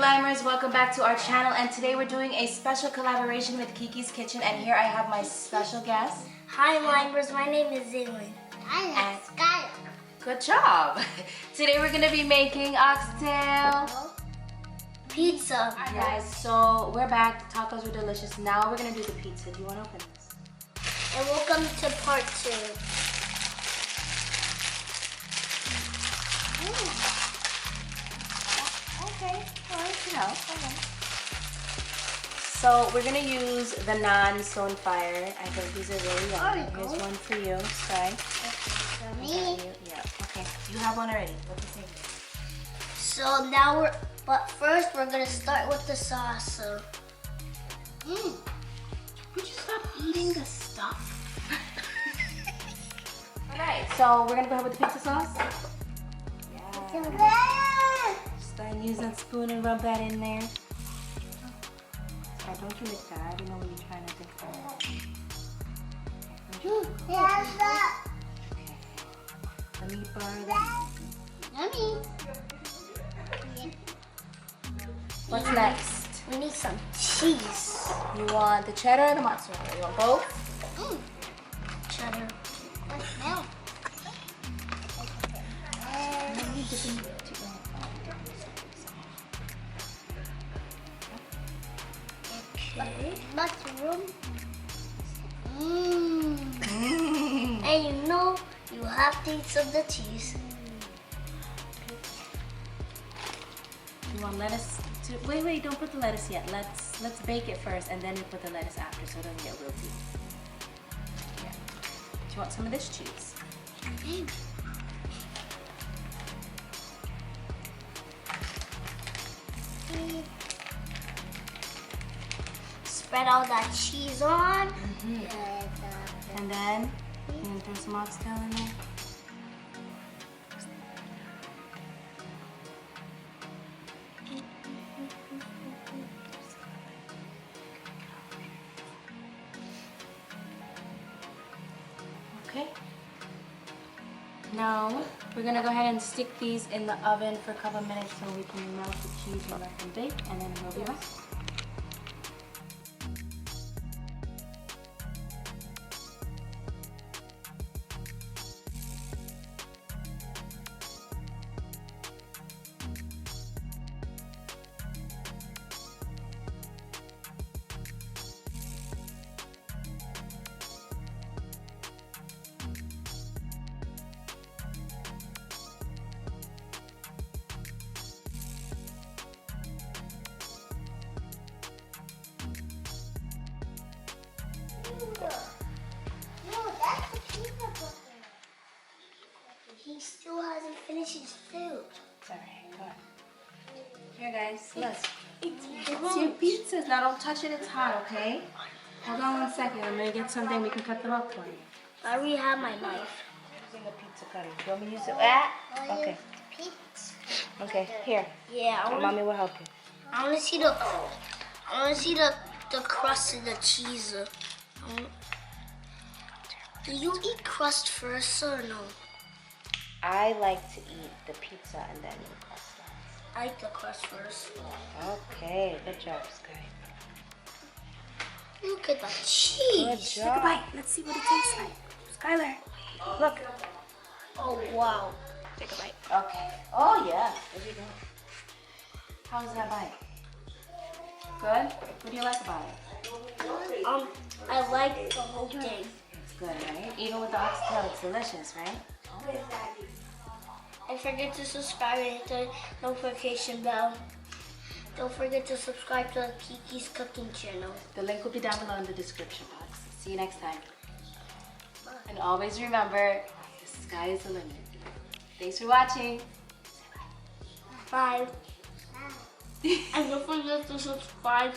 LearnNLimers, welcome back to our channel, and today we're doing a special collaboration with Kiki's Kitchen, and here I have my special guest. Hi Limers, my name is Zaylon. I'm SKYLER. Good job! Today we're going to be making oxtail Pizza. Hi guys, so we're back. Tacos were delicious. Now we're going to do the pizza. Do you want to open this? And welcome to part 2. Okay, alright, you know. So we're gonna use the non-stone fire. I think these are really yummy. Here's one for you, Sky. For me. Yeah. Okay. You have one already. What's the thing? So now but first we're gonna start with the sauce. So. Would you stop eating the stuff? Alright, so we're gonna go ahead with the pizza sauce. Yeah. Just go ahead and use that spoon and rub that in there. Don't you lick that? I don't know what you're trying to think of. Okay. Let me borrow that. Yummy. What's next? We need some cheese. You want the cheddar or the mozzarella? You want both? Cheddar. Milk. Okay. Mushroom. And you know you have to eat some of the cheese. You want lettuce? Wait, don't put the lettuce yet. Let's bake it first and then we put the lettuce after so it doesn't get wilty. Yeah. Do you want some of this cheese? Spread all that cheese on. And then you gonna throw some oxtail in there. Okay. Now we're gonna go ahead and stick these in the oven for a couple minutes so we can melt the cheese and let them bake, and then we'll be back. No, that's the pizza butter. He still hasn't finished his food. It's alright, go on. Here guys, look. It's It's your pizzas. Now don't touch it, it's hot, okay? Hold on 1 second. I'm gonna get something we can cut them up for you. I already have my knife. Using a pizza cutter. Do you want me to use it? Okay. Pizza. Okay, here. Yeah, Mommy will help you. I want to see the crust and the cheese. Do you eat crust first or no? I like to eat the pizza and then eat crust. I eat the crust first. Okay, good job, Sky. Look at the cheese. Good job. Take a bite. Let's see what it tastes like. Skyler, look. Oh wow. Take a bite. Okay. Oh yeah. There you go. How's that bite? Good? What do you like about it? I like the whole thing. It's good, right? Even with the oxtail, it's delicious, right? Don't forget to subscribe and hit the notification bell. Don't forget to subscribe to Kiki's cooking channel. The link will be down below in the description box. See you next time. And always remember, the sky is the limit. Thanks for watching. Bye. And don't forget to subscribe